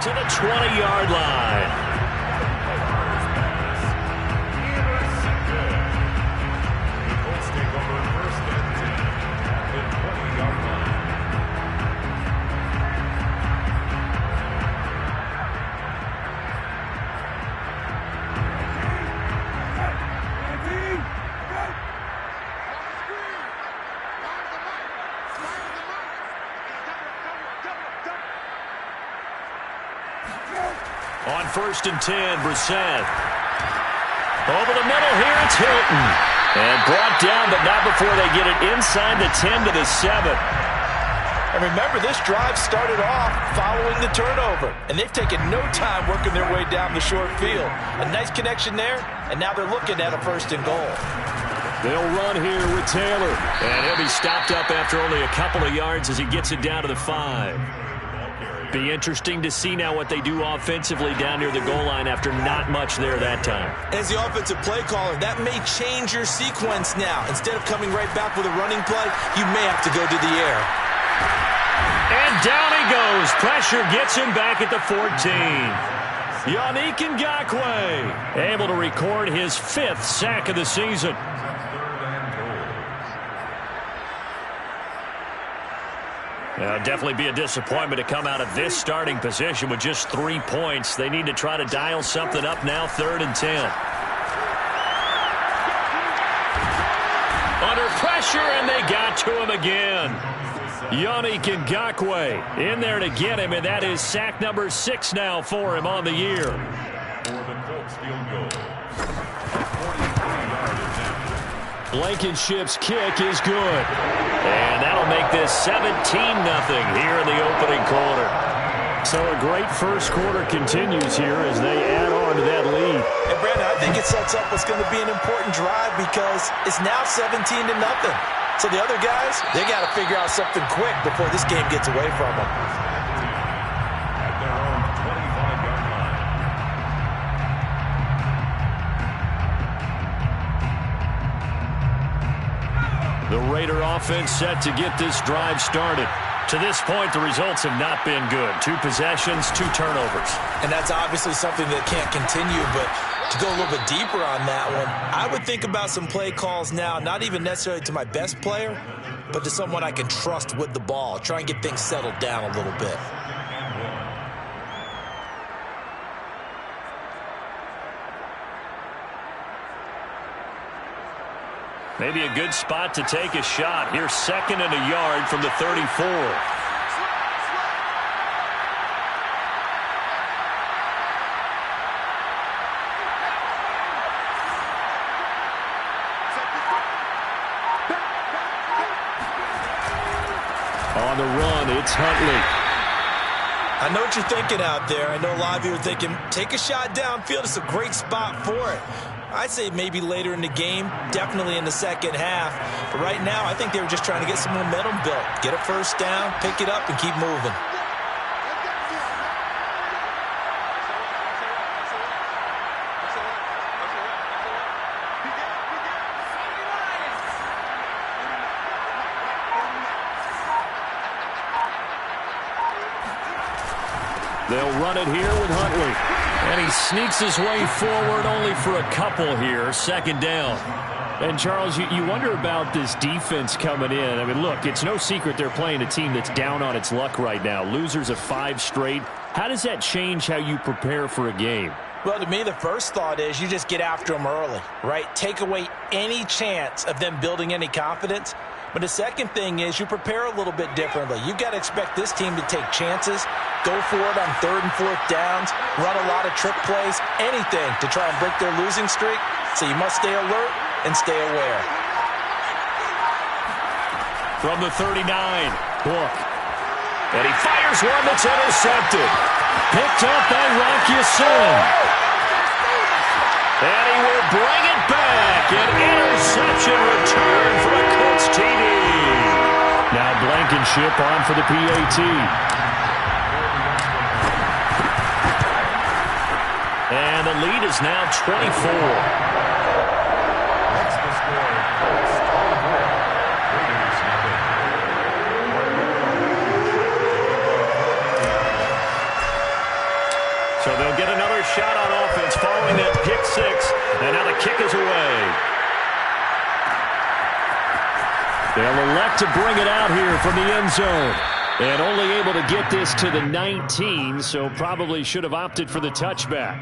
to the 20-yard line. On 1st and 10, Brissett. Over the middle here, it's Hilton. And brought down, but not before they get it inside the 10 to the 7. And remember, this drive started off following the turnover. And they've taken no time working their way down the short field. A nice connection there, and now they're looking at a 1st and goal. They'll run here with Taylor. And he'll be stopped up after only a couple of yards as he gets it down to the 5. Be interesting to see now what they do offensively down near the goal line after not much there that time. As the offensive play caller, that may change your sequence now. Instead of coming right back with a running play, you may have to go to the air. And down he goes. Pressure gets him back at the 14. Yannick Ngakoue able to record his 5th sack of the season. It'll definitely be a disappointment to come out of this starting position with just 3 points. They need to try to dial something up now, 3rd and 10. Under pressure, and they got to him again. Yannick Ngakoue in there to get him, and that is sack number 6 now for him on the year. Blankenship's kick is good. And that'll make this 17-0 here in the opening quarter. So a great first quarter continues here as they add on to that lead. And Brandon, I think it sets up what's going to be an important drive because it's now 17-0. So the other guys, they got to figure out something quick before this game gets away from them. The Raider offense set to get this drive started. To this point, the results have not been good. 2 possessions, 2 turnovers. And that's obviously something that can't continue, but to go a little bit deeper on that one, I would think about some play calls now, not even necessarily to my best player, but to someone I can trust with the ball. Try and get things settled down a little bit. Maybe a good spot to take a shot. Here's 2nd and a yard from the 34. On the run, it's Huntley. I know what you're thinking out there. I know a lot of you are thinking, take a shot downfield. It's a great spot for it. I'd say maybe later in the game, definitely in the second half. But right now, I think they were just trying to get some momentum built. Get a 1st down, pick it up, and keep moving. They'll run it here with Huntley. And he sneaks his way forward only for a couple here. 2nd down. And, Charles, you wonder about this defense coming in. I mean, look, it's no secret they're playing a team that's down on its luck right now. Losers of 5 straight. How does that change how you prepare for a game? Well, to me, the first thought is you just get after them early, right? Take away any chance of them building any confidence. But the second thing is you prepare a little bit differently. You've got to expect this team to take chances, go for it on 3rd and 4th downs, run a lot of trick plays, anything to try and break their losing streak. So you must stay alert and stay aware. From the 39, Book. And he fires one that's intercepted. Picked up by Rock Ya-Sin. And he will bring it back. An interception return for a Colts TD. Now Blankenship on for the PAT. And the lead is now 24. shot on offense following that pick six. And now the kick is away. They'll elect to bring it out here from the end zone. And only able to get this to the 19, so probably should have opted for the touchback.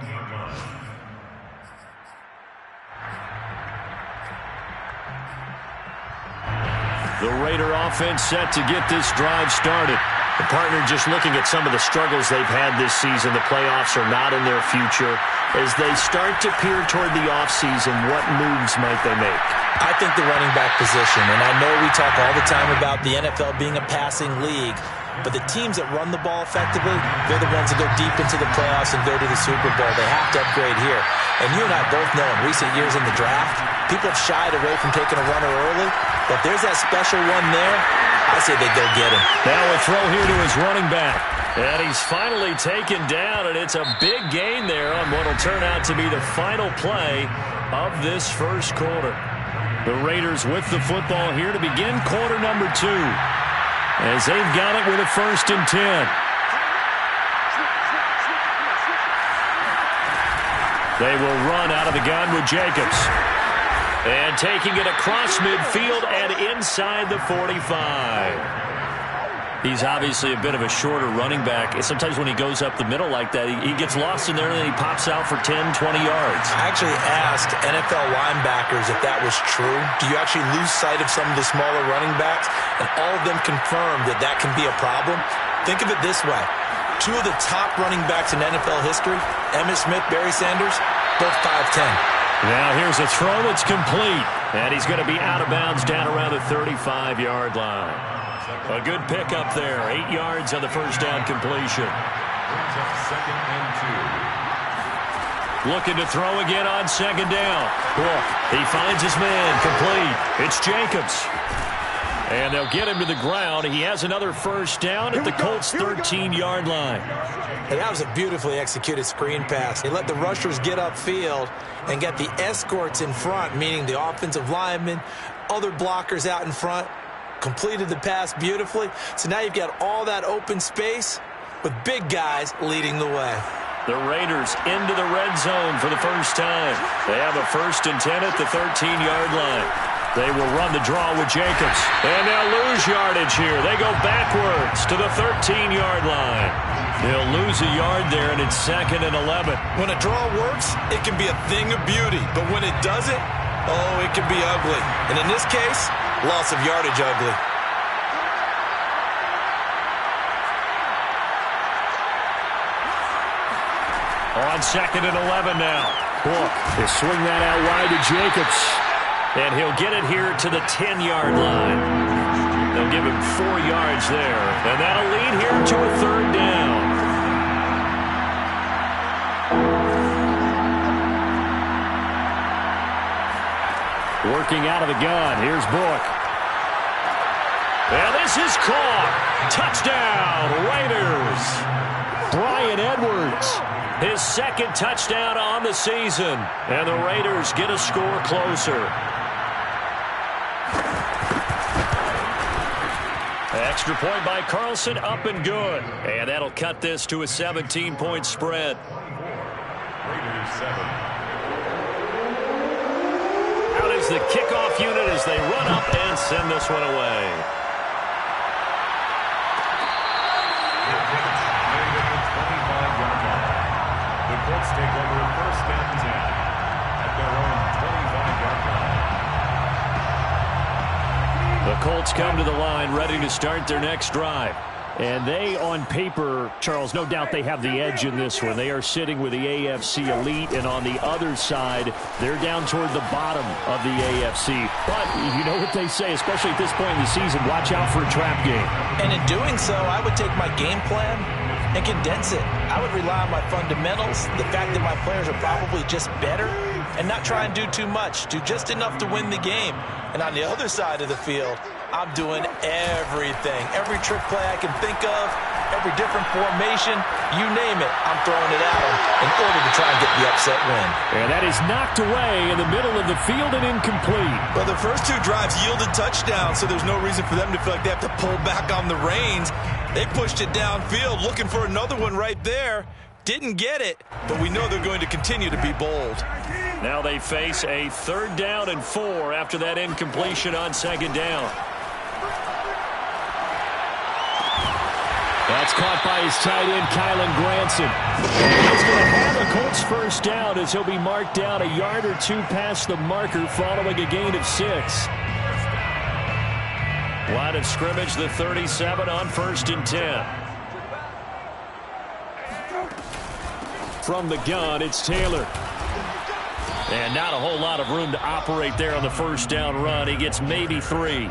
The Raider offense set to get this drive started. The partner just looking at some of the struggles they've had this season. The playoffs are not in their future. As they start to peer toward the offseason, what moves might they make? I think the running back position, and I know we talk all the time about the NFL being a passing league, but the teams that run the ball effectively, they're the ones that go deep into the playoffs and go to the Super Bowl. They have to upgrade here. And you and I both know in recent years in the draft, people have shied away from taking a runner early, but if there's that special one there, I say they go get him. Now a throw here to his running back. And he's finally taken down, and it's a big gain there on what will turn out to be the final play of this first quarter. The Raiders with the football here to begin quarter number 2. As they've got it with a 1st and 10. They will run out of the gun with Jacobs. And taking it across midfield and inside the 45. He's obviously a bit of a shorter running back. Sometimes when he goes up the middle like that, he gets lost in there and then he pops out for 10, 20 yards. I actually asked NFL linebackers if that was true. Do you actually lose sight of some of the smaller running backs? And all of them confirmed that that can be a problem. Think of it this way. 2 of the top running backs in NFL history, Emmitt Smith, Barry Sanders, both 5'10". Now here's a throw that's complete. And he's going to be out of bounds down around the 35-yard line. A good pickup there. 8 yards on the first down completion. Looking to throw again on 2nd down. Look, he finds his man complete. It's Jacobs. And they'll get him to the ground. He has another first down at the Colts' 13-yard line. And that was a beautifully executed screen pass. They let the rushers get upfield and get the escorts in front, meaning the offensive linemen, other blockers out in front. Completed the pass beautifully. So now you've got all that open space with big guys leading the way. The Raiders into the red zone for the first time. They have a 1st and 10 at the 13-yard line. They will run the draw with Jacobs. And they'll lose yardage here. They go backwards to the 13-yard line. They'll lose a yard there, and it's 2nd and 11. When a draw works, it can be a thing of beauty. But when it doesn't, oh, it can be ugly. And in this case, loss of yardage ugly. On 2nd and 11 now. Book will swing that out wide to Jacobs. And he'll get it here to the 10-yard line. They'll give him 4 yards there. And that'll lead here to a 3rd down. Working out of the gun. Here's Book. And this is caught. Touchdown, Raiders. Bryan Edwards. His 2nd touchdown on the season. And the Raiders get a score closer. Extra point by Carlson, up and good. And that'll cut this to a 17-point spread. Raiders 7. Out is the kickoff unit as they run up and send this one away. The Colts take over 1st and 10 at their own 25-yard line. The Colts come to the line ready to start their next drive. And they, on paper, Charles, no doubt they have the edge in this one. They are sitting with the AFC elite, and on the other side, they're down toward the bottom of the AFC. But you know what they say, especially at this point in the season, watch out for a trap game. And in doing so, I would take my game plan and condense it. I would rely on my fundamentals, the fact that my players are probably just better, and not try and do too much, do just enough to win the game. And on the other side of the field, I'm doing everything. Every trick play I can think of, every different formation, you name it, I'm throwing it at them in order to try and get the upset win. And that is knocked away in the middle of the field and incomplete. But the first 2 drives yielded touchdowns, so there's no reason for them to feel like they have to pull back on the reins. They pushed it downfield, looking for another one right there. Didn't get it, but we know they're going to continue to be bold. Now they face a 3rd down and 4 after that incompletion on 2nd down. That's caught by his tight end, Kylen Granson. He's going to have a Colts 1st down as he'll be marked down a yard or 2 past the marker following a gain of 6. Line of scrimmage, the 37 on 1st and 10. From the gun, it's Taylor. And not a whole lot of room to operate there on the 1st down run. He gets maybe 3.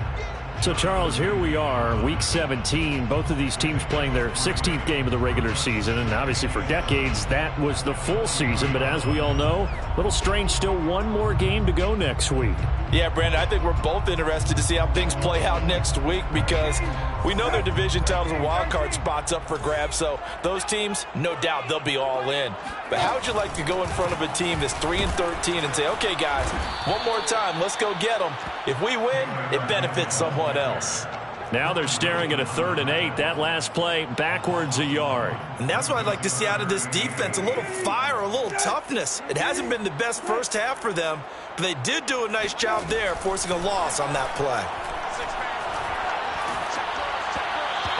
So, Charles, here we are, Week 17. Both of these teams playing their 16th game of the regular season. And obviously for decades, that was the full season. But as we all know, a little strange, still one more game to go next week. Yeah, Brandon, I think we're both interested to see how things play out next week because we know their division titles and wild card spots up for grabs. So those teams, no doubt, they'll be all in. But how would you like to go in front of a team that's 3-13 and say, okay, guys, one more time, let's go get them. If we win, it benefits someone else. Now they're staring at a 3rd and 8. That last play, backwards a yard. And that's what I'd like to see out of this defense, a little fire, a little toughness. It hasn't been the best first half for them, but they did do a nice job there, forcing a loss on that play.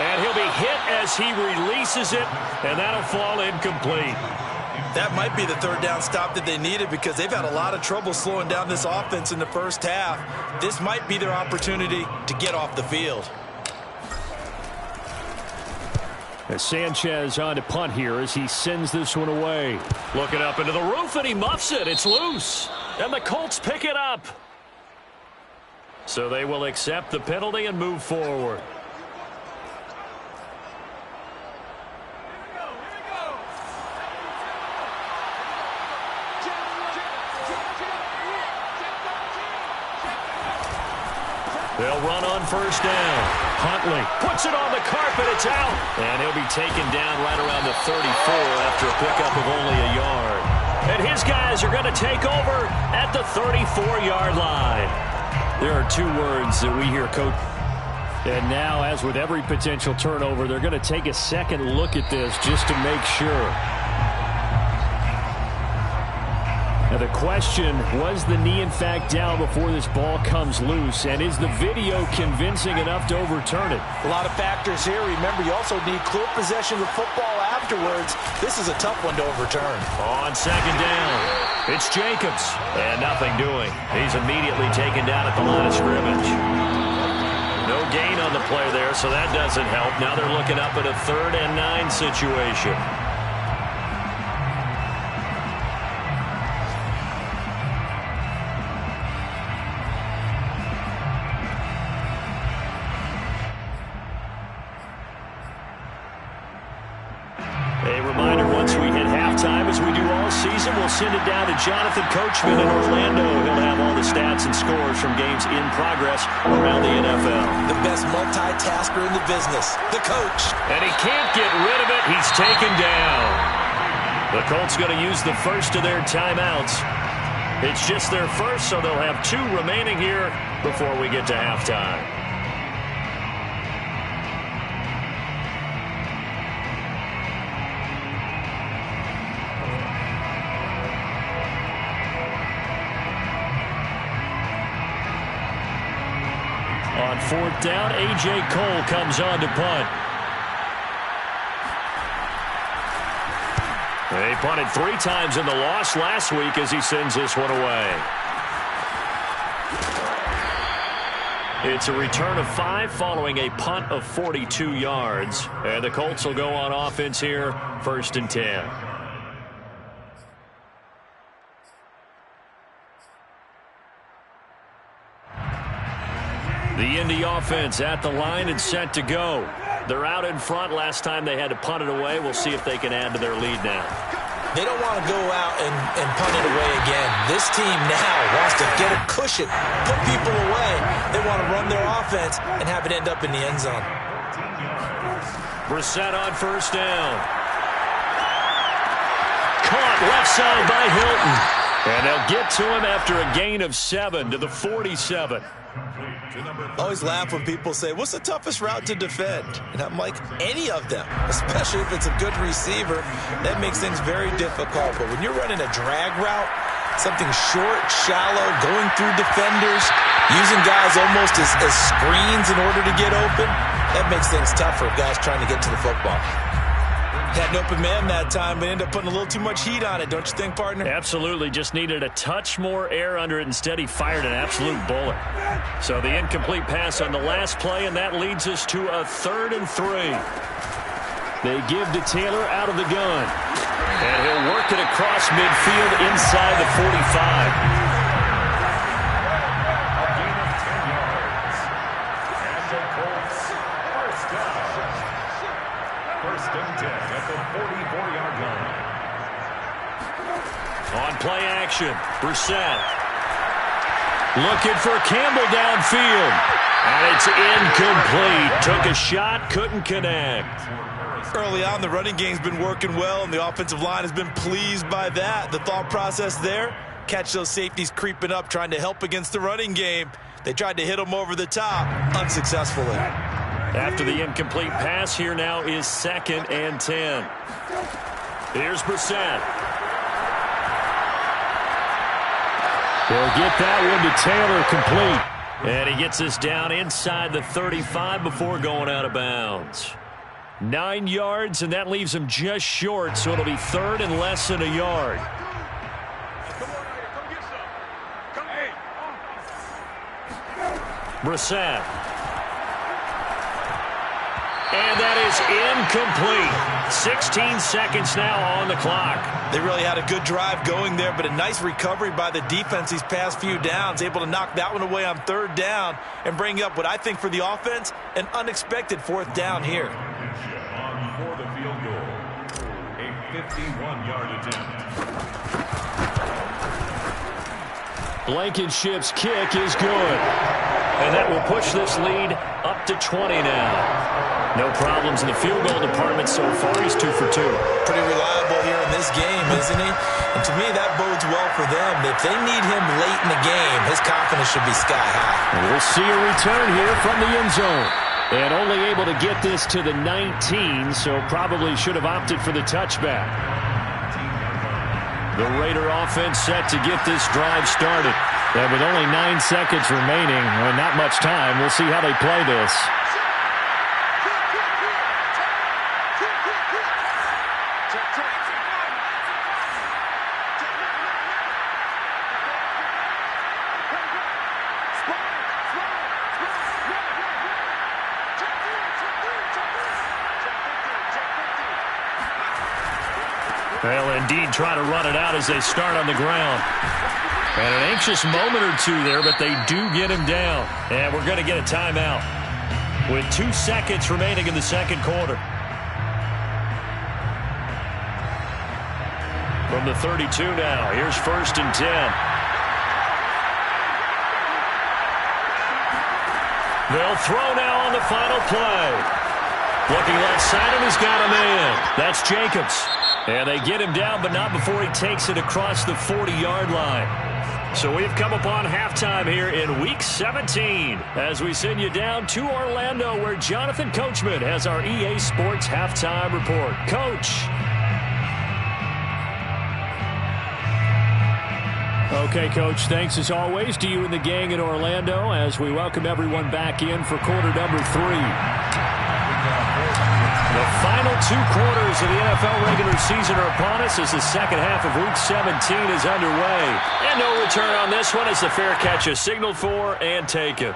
And he'll be hit as he releases it, and that'll fall incomplete. That might be the 3rd down stop that they needed because they've had a lot of trouble slowing down this offense in the first half. This might be their opportunity to get off the field. As Sanchez on to punt here as he sends this one away. Looking up into the roof, and he muffs it. It's loose. And the Colts pick it up. So they will accept the penalty and move forward. They'll run on 1st down. Huntley puts it on the carpet. It's out. And he'll be taken down right around the 34 after a pickup of only a yard. And his guys are going to take over at the 34-yard line. There are 2 words that we hear, Coach. And now, as with every potential turnover, they're going to take a second look at this just to make sure. Now the question, was the knee in fact down before this ball comes loose? And is the video convincing enough to overturn it? A lot of factors here. Remember, you also need clear possession of football afterwards. This is a tough one to overturn. On 2nd down, it's Jacobs. And nothing doing. He's immediately taken down at the line of scrimmage. No gain on the play there, so that doesn't help. Now they're looking up at a 3rd and 9 situation. We'll send it down to Jonathan Coachman in Orlando. He'll have all the stats and scores from games in progress around the NFL. The best multitasker in the business, the coach. And he can't get rid of it. He's taken down. The Colts going to use the first of their timeouts. It's just their first, so they'll have 2 remaining here before we get to halftime. On 4th down, A.J. Cole comes on to punt. They punted 3 times in the loss last week as he sends this one away. It's a return of 5 following a punt of 42 yards. And the Colts will go on offense here, 1st and 10. The Indy offense at the line and set to go. They're out in front. Last time they had to punt it away. We'll see if they can add to their lead now. They don't want to go out and punt it away again. This team now wants to get a cushion, put people away. They want to run their offense and have it end up in the end zone. Brissett on 1st down. Caught left side by Hilton. And they'll get to him after a gain of 7 to the 47. I always laugh when people say, what's the toughest route to defend? And I'm like, any of them, especially if it's a good receiver. That makes things very difficult. But when you're running a drag route, something short, shallow, going through defenders, using guys almost as screens in order to get open, that makes things tough for guys trying to get to the football. Had an open man that time, but ended up putting a little too much heat on it, don't you think, partner? Absolutely. Just needed a touch more air under it. Instead, he fired an absolute bullet. So the incomplete pass on the last play, and that leads us to a 3rd and 3. They give to Taylor out of the gun. And he'll work it across midfield inside the 45. On play action, Brissett. Looking for Campbell downfield. And it's incomplete. Took a shot, couldn't connect. Early on, the running game's been working well, and the offensive line has been pleased by that. The thought process there, catch those safeties creeping up, trying to help against the running game. They tried to hit them over the top, unsuccessfully. After the incomplete pass, here now is 2nd and 10. Here's Brissett. They'll get that one to Taylor complete. And he gets us down inside the 35 before going out of bounds. 9 yards, and that leaves him just short, so it'll be 3rd and less than a yard. Brissett. And that is incomplete. 16 seconds now on the clock. They really had a good drive going there, but a nice recovery by the defense these past few downs, able to knock that one away on 3rd down and bring up what I think for the offense, an unexpected 4th down here. For the field goal, a 51-yard attempt. Blankenship's kick is good. And that will push this lead up to 20 now. No problems in the field goal department so far. He's 2 for 2. Pretty reliable here in this game, isn't he? And to me, that bodes well for them. If they need him late in the game, his confidence should be sky high. And we'll see a return here from the end zone. And only able to get this to the 19, so probably should have opted for the touchback. The Raider offense set to get this drive started. And with only 9 seconds remaining, and not much time, we'll see how they play this. They'll indeed try to run it out as they start on the ground. And an anxious moment or two there, but they do get him down. And we're going to get a timeout with 2 seconds remaining in the second quarter. From the 32 now, here's 1st and 10. They'll throw now on the final play. Looking left side, and he's got a man. That's Jacobs. And they get him down, but not before he takes it across the 40-yard line. So we've come upon halftime here in Week 17 as we send you down to Orlando, where Jonathan Coachman has our EA Sports Halftime Report. Coach. Okay, Coach, thanks as always to you and the gang in Orlando as we welcome everyone back in for quarter number 3. The final 2 quarters of the NFL regular season are upon us as the second half of Week 17 is underway. And no return on this one as the fair catch is signaled for and taken.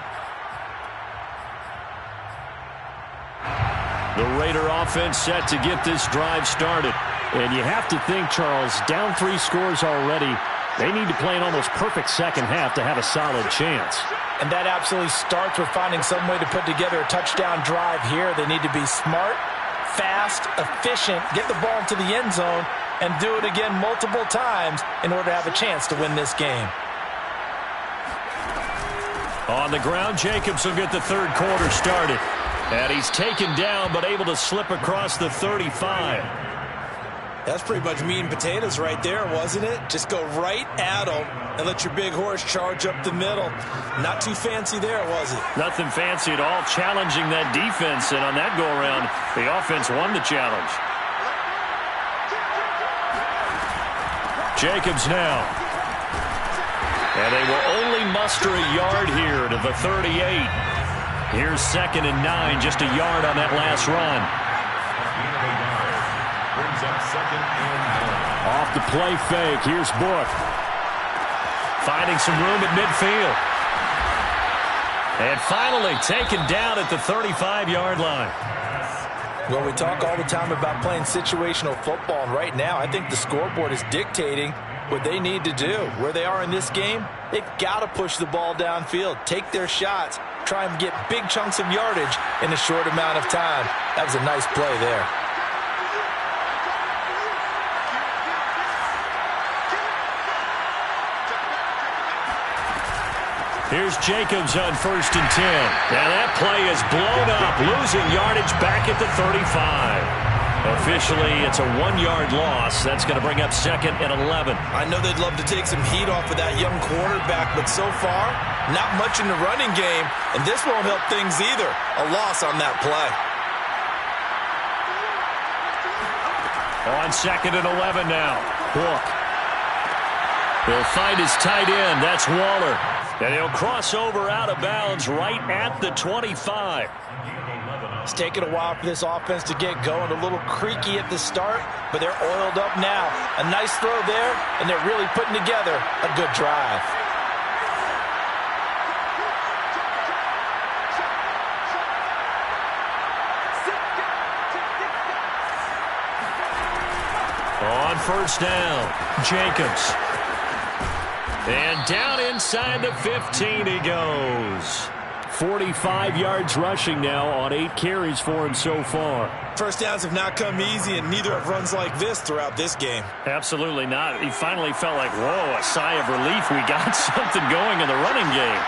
The Raider offense set to get this drive started. And you have to think, Charles, down 3 scores already. They need to play an almost perfect second half to have a solid chance. And that absolutely starts with finding some way to put together a touchdown drive here. They need to be smart, fast, efficient, get the ball into the end zone, and do it again multiple times in order to have a chance to win this game. On the ground, Jacobs will get the third quarter started. And he's taken down but able to slip across the 35. That's pretty much meat and potatoes right there, wasn't it? Just go right at them and let your big horse charge up the middle. Not too fancy there, was it? Nothing fancy at all, challenging that defense, and on that go-around, the offense won the challenge. Jacobs now. And they will only muster a yard here to the 38. Here's 2nd and 9, just a yard on that last run. Brings up 2nd and 9. Off the play fake, here's Book. Finding some room at midfield. And finally taken down at the 35-yard line. Well, we talk all the time about playing situational football, and right now I think the scoreboard is dictating what they need to do. Where they are in this game, they've got to push the ball downfield, take their shots, try and get big chunks of yardage in a short amount of time. That was a nice play there. Here's Jacobs on 1st and 10. Now that play is blown up, losing yardage back at the 35. Officially, it's a 1-yard loss. That's going to bring up 2nd and 11. I know they'd love to take some heat off of that young quarterback, but so far, not much in the running game, and this won't help things either. A loss on that play. On 2nd and 11 now. Book. He'll find his tight end. That's Waller. And he'll cross over out of bounds right at the 25. It's taken a while for this offense to get going. A little creaky at the start, but they're oiled up now. A nice throw there, and they're really putting together a good drive. On 1st down, Jacobs. And down inside the 15 he goes. 45 yards rushing now on 8 carries for him so far. First downs have not come easy, and neither have runs like this throughout this game. Absolutely not. He finally felt like, whoa, a sigh of relief. We got something going in the running game.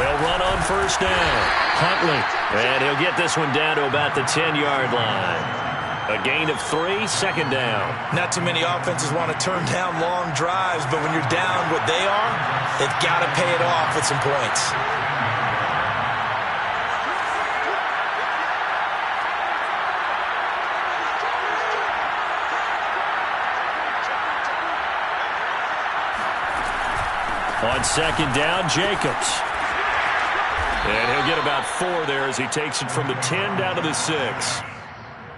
They'll run on 1st down. Huntley. And he'll get this one down to about the 10-yard line. A gain of 3, 2nd down. Not too many offenses want to turn down long drives, but when you're down what they are, they've got to pay it off with some points. On 2nd down, Jacobs. And he'll get about 4 there as he takes it from the 10 down to the 6.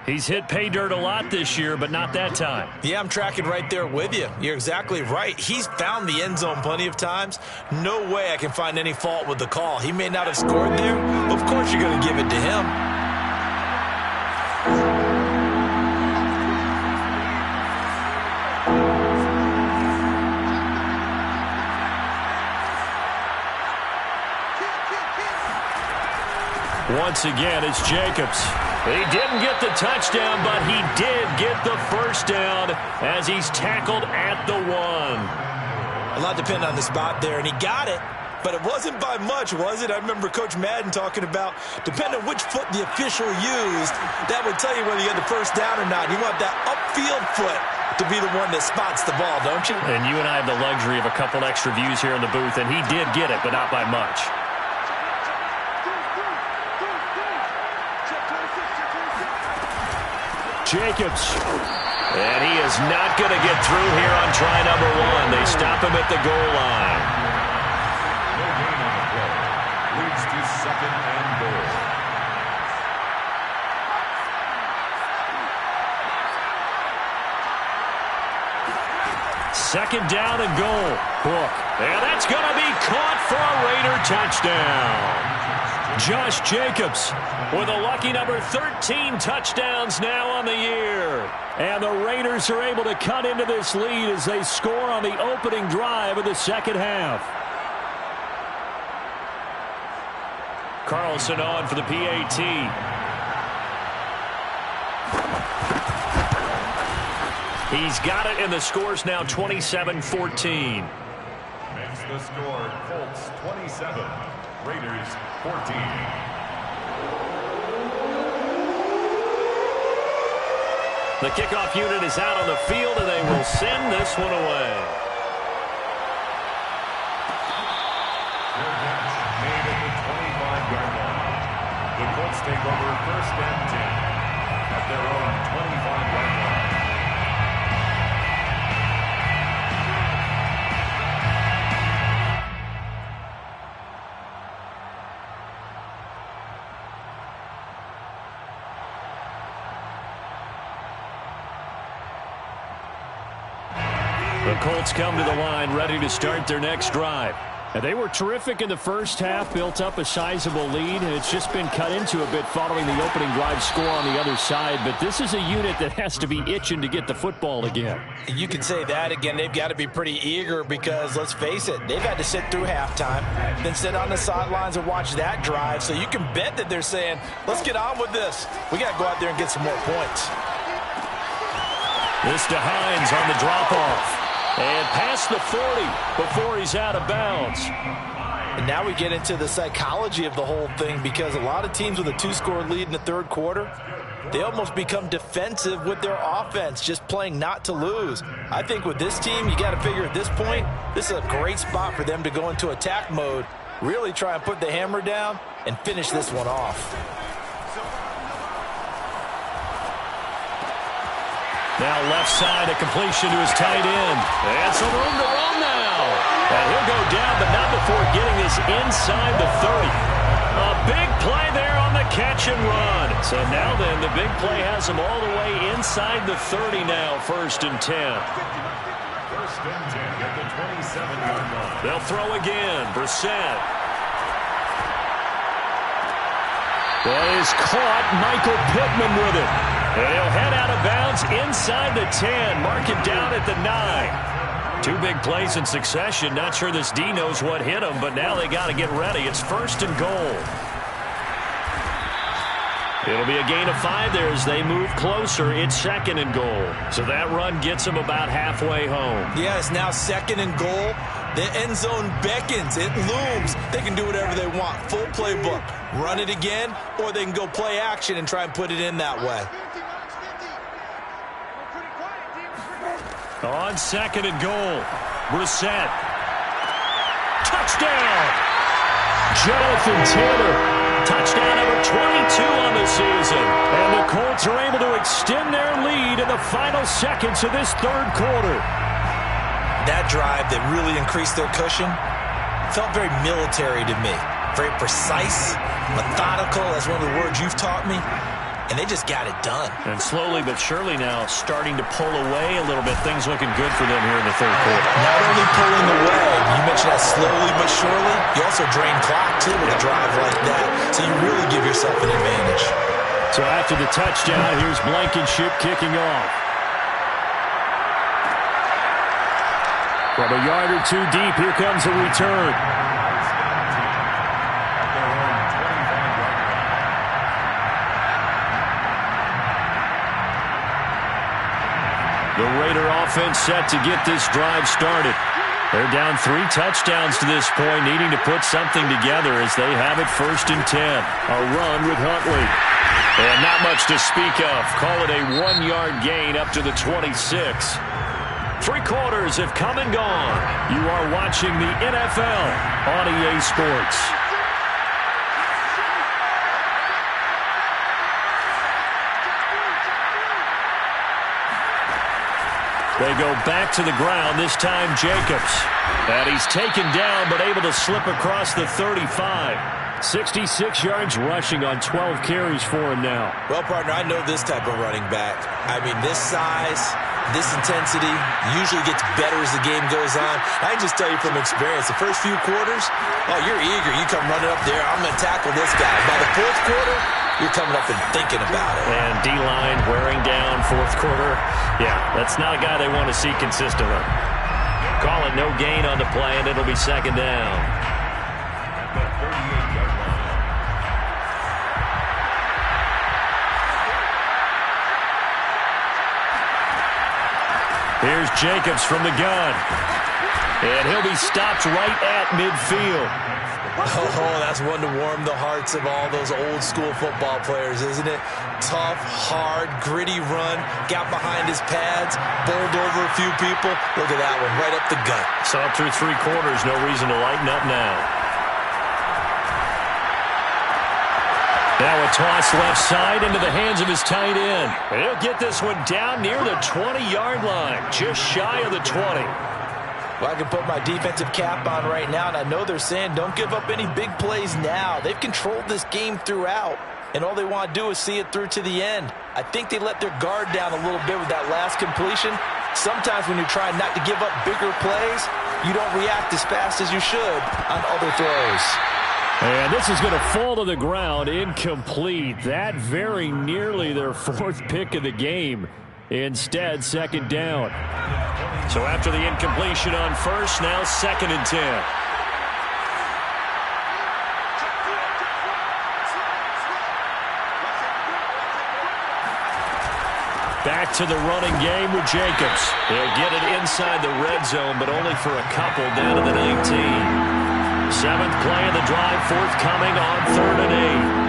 He's hit pay dirt a lot this year, but not that time. Yeah, I'm tracking right there with you. You're exactly right. He's found the end zone plenty of times. No way I can find any fault with the call. He may not have scored there, but of course you're going to give it to him. Once again, it's Jacobs. He didn't get the touchdown, but he did get the 1st down as he's tackled at the 1. A lot depended on the spot there, and he got it, but it wasn't by much, was it? I remember Coach Madden talking about, depending on which foot the official used, that would tell you whether you had the 1st down or not. You want that upfield foot to be the one that spots the ball, don't you? And you and I have the luxury of a couple extra views here in the booth, and he did get it, but not by much. Jacobs. And he is not going to get through here on try number 1. They stop him at the goal line. No gain on the play. Leads to 2nd and goal. Second down and goal. Book. And that's going to be caught for a Raider touchdown. Josh Jacobs with a lucky number 13 touchdowns now on the year. And the Raiders are able to cut into this lead as they score on the opening drive of the 2nd half. Carlson on for the PAT. He's got it, and the score's now 27-14. Makes the score Colts 27, Raiders 14. The kickoff unit is out on the field, and they will send this one away. Made at the 25-yard line. The Colts take over 1st and 10 at their own 25-yard line. The Colts come to the line ready to start their next drive. And they were terrific in the first half, built up a sizable lead, and it's just been cut into a bit following the opening drive score on the other side. But this is a unit that has to be itching to get the football again. You can say that again. They've got to be pretty eager because, let's face it, they've had to sit through halftime, then sit on the sidelines and watch that drive. So you can bet that they're saying, let's get on with this. We got to go out there and get some more points. This to Hines on the drop-off. And past the 40 before he's out of bounds. And now we get into the psychology of the whole thing, because a lot of teams with a 2-score lead in the third quarter, they almost become defensive with their offense, just playing not to lose. I think with this team, you got to figure at this point, this is a great spot for them to go into attack mode, really try and put the hammer down and finish this one off. Now left side, a completion to his tight end. And some room to run now. And he'll go down, but not before getting this inside the 30. A big play there on the catch and run. So now then, the big play has him all the way inside the 30 now, 1st and 10. 1st and 10 at the 27-yard line. They'll throw again. Brissett. That is caught. Michael Pittman with it. And he'll head out of bounds inside the 10. Mark it down at the 9. 2 big plays in succession. Not sure this D knows what hit him, but now they got to get ready. It's 1st and goal. It'll be a gain of 5 there as they move closer. It's 2nd and goal. So that run gets them about halfway home. Yeah, it's now 2nd and goal. The end zone beckons. It looms. They can do whatever they want. Full playbook. Run it again, or they can go play action and try and put it in that way. On 2nd and goal, Brissett. Touchdown! Jonathan Taylor. Touchdown number 22 on the season. And the Colts are able to extend their lead in the final seconds of this third quarter. That drive that really increased their cushion felt very military to me. Very precise, methodical, that's one of the words you've taught me. And they just got it done. And slowly but surely now starting to pull away a little bit. Things looking good for them here in the third quarter. Not only pulling away, you mentioned that slowly but surely, you also drain clock too with a drive like that. So you really give yourself an advantage. So after the touchdown, here's Blankenship kicking off. From a yard or 2 deep, here comes a return. The Raider offense set to get this drive started. They're down 3 touchdowns to this point, needing to put something together as they have it 1st and 10. A run with Huntley. And not much to speak of. Call it a 1-yard gain up to the 26. 3 quarters have come and gone. You are watching the NFL on EA Sports. They go back to the ground, this time Jacobs. And he's taken down but able to slip across the 35. 66 yards rushing on 12 carries for him now. Well, partner, I know this type of running back. I mean, this size, this intensity usually gets better as the game goes on. I can just tell you from experience, the first few quarters, oh, you're eager. You come running up there, I'm going to tackle this guy. By the 4th quarter, you're coming up and thinking about it. And D-line wearing down 4th quarter. Yeah, that's not a guy they want to see consistently. Call it no gain on the play, and it'll be 2nd down. Here's Jacobs from the gun. And he'll be stopped right at midfield. Oh, that's one to warm the hearts of all those old school football players, isn't it? Tough, hard, gritty run, got behind his pads, bowled over a few people. Look at that one, right up the gut. Saw through 3 quarters, no reason to lighten up now. Now a toss left side into the hands of his tight end. He'll get this one down near the 20-yard line, just shy of the 20. Well, I can put my defensive cap on right now, and I know they're saying don't give up any big plays now. They've controlled this game throughout, and all they want to do is see it through to the end. I think they let their guard down a little bit with that last completion. Sometimes when you're trying not to give up bigger plays, you don't react as fast as you should on other throws. And this is going to fall to the ground, incomplete. That very nearly their 4th pick of the game. Instead, 2nd down. So after the incompletion on 1st, now 2nd and 10. Back to the running game with Jacobs. He'll get it inside the red zone, but only for a couple down to the 19. 7th play of the drive, forthcoming on 3rd and 8.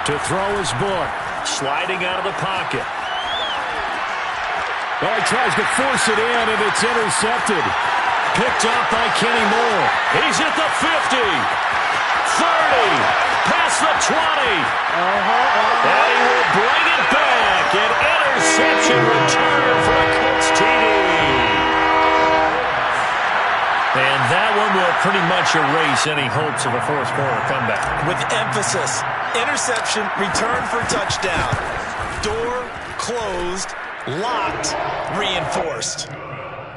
To throw his book, sliding out of the pocket. Well, he tries to force it in, and it's intercepted. Picked up by Kenny Moore. He's at the 50, 30, past the 20. And he will bring it back. An interception return for a Colts TD. And that one will pretty much erase any hopes of a 4th quarter comeback. With emphasis, interception, return for touchdown. Door closed, locked, reinforced.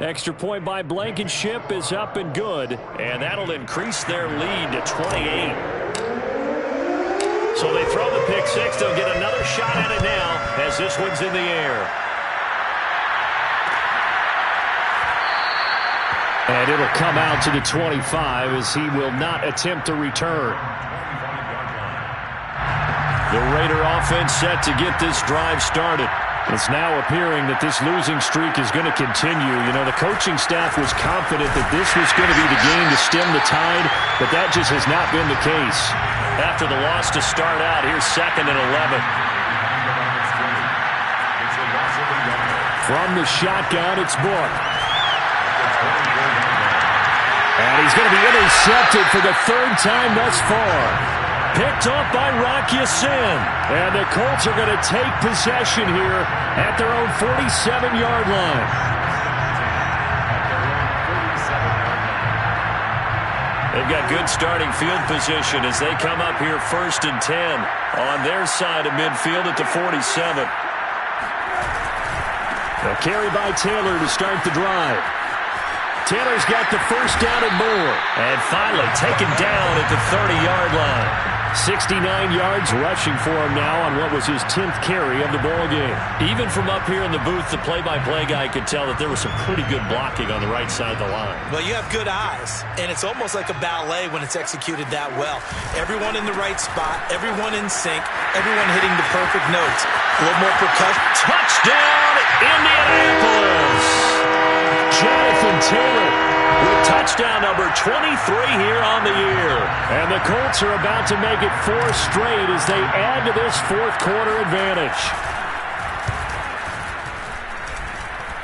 Extra point by Blankenship is up and good, and that'll increase their lead to 28. So they throw the pick 6. They'll get another shot at it now as this one's in the air. And it'll come out to the 25 as he will not attempt to return. The Raider offense set to get this drive started. It's now appearing that this losing streak is going to continue. You know, the coaching staff was confident that this was going to be the game to stem the tide, but that just has not been the case. After the loss to start out, here's 2nd and 11. From the shotgun, it's Book. And he's going to be intercepted for the 3rd time thus far. Picked off by Rock Ya-Sin. And the Colts are going to take possession here at their own 47-yard line. They've got good starting field position as they come up here 1st and 10 on their side of midfield at the 47. A carry by Taylor to start the drive. Taylor's got the 1st down and more. And finally taken down at the 30-yard line. 69 yards rushing for him now on what was his 10th carry of the ball game. Even from up here in the booth, the play-by-play guy could tell that there was some pretty good blocking on the right side of the line. Well, you have good eyes, and it's almost like a ballet when it's executed that well. Everyone in the right spot, everyone in sync, everyone hitting the perfect notes. A little more percussion. Touchdown, Indianapolis! Jonathan Taylor with touchdown number 23 here on the year. And the Colts are about to make it 4 straight as they add to this 4th quarter advantage.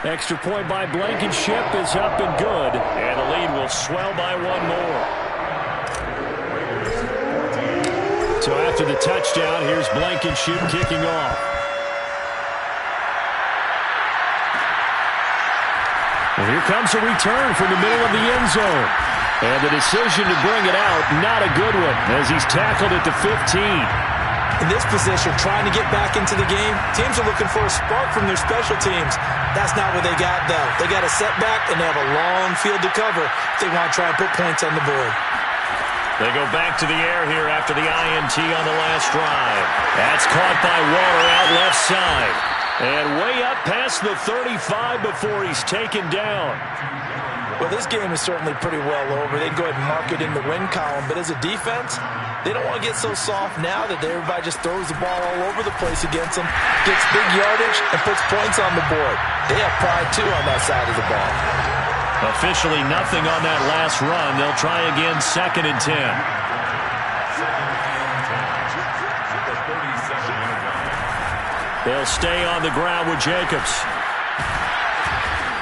Extra point by Blankenship is up and good. And the lead will swell by 1 more. So after the touchdown, here's Blankenship kicking off. And here comes a return from the middle of the end zone. And the decision to bring it out, not a good one, as he's tackled at the 15. In this position, trying to get back into the game, teams are looking for a spark from their special teams. That's not what they got, though. They got a setback, and they have a long field to cover if they want to try and put points on the board. They go back to the air here after the INT on the last drive. That's caught by Waller out left side. And way up past the 35 before he's taken down. Well, this game is certainly pretty well over. They can go ahead and mark it in the win column. But as a defense, they don't want to get so soft now that everybody just throws the ball all over the place against them, gets big yardage, and puts points on the board. They have pride, too, on that side of the ball. Officially nothing on that last run. They'll try again, 2nd and 10. They'll stay on the ground with Jacobs.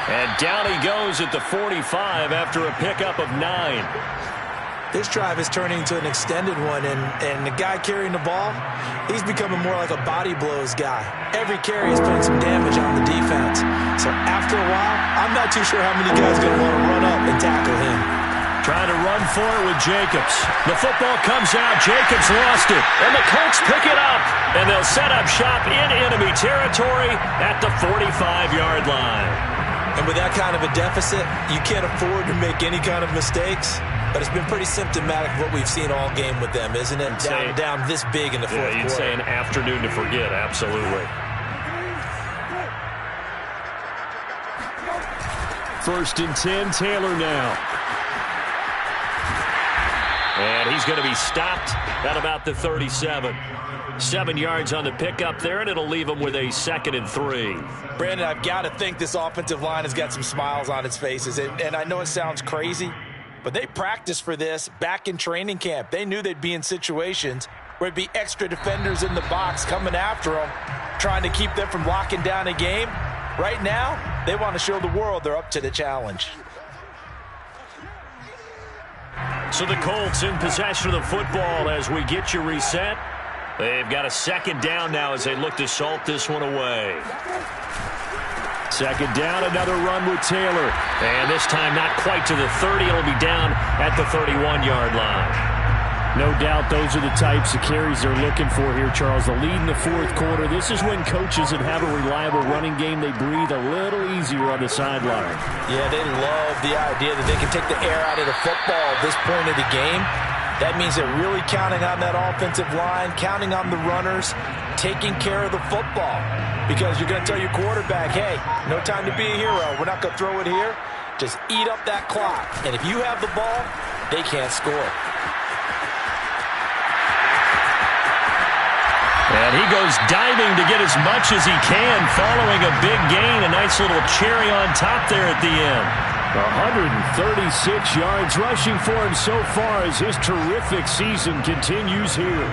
And down he goes at the 45 after a pickup of 9. This drive is turning into an extended one, and the guy carrying the ball, he's becoming more like a body blows guy. Every carry is putting some damage on the defense. So after a while, I'm not too sure how many guys are going to want to run up and tackle him. Trying to run for it with Jacobs. The football comes out. Jacobs lost it. And the Colts pick it up. And they'll set up shop in enemy territory at the 45-yard line. And with that kind of a deficit, you can't afford to make any kind of mistakes. But it's been pretty symptomatic of what we've seen all game with them, isn't it? Down this big in the fourth quarter. You'd say an afternoon to forget, absolutely. 1st and 10, Taylor now. And he's going to be stopped at about the 37. 7 yards on the pickup there, and it'll leave him with a 2nd and 3. Brandon, I've got to think this offensive line has got some smiles on its faces. And I know it sounds crazy, but they practiced for this back in training camp. They knew they'd be in situations where it'd be extra defenders in the box coming after them, trying to keep them from locking down a game. Right now, they want to show the world they're up to the challenge. So the Colts in possession of the football as we get you reset. They've got a 2nd down now as they look to salt this one away. 2nd down, another run with Taylor. And this time not quite to the 30. It'll be down at the 31-yard line. No doubt those are the types of carries they're looking for here, Charles. The lead in the fourth quarter. This is when coaches that have a reliable running game, they breathe a little easier on the sideline. Yeah, they love the idea that they can take the air out of the football at this point of the game. That means they're really counting on that offensive line, counting on the runners, taking care of the football. Because you're going to tell your quarterback, hey, no time to be a hero. We're not going to throw it here. Just eat up that clock. And if you have the ball, they can't score. And he goes diving to get as much as he can following a big gain. A nice little cherry on top there at the end. 136 yards rushing for him so far as his terrific season continues here.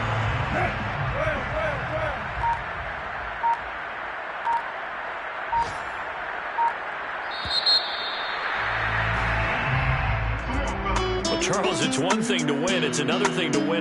Well, Charles, it's one thing to win. It's another thing to win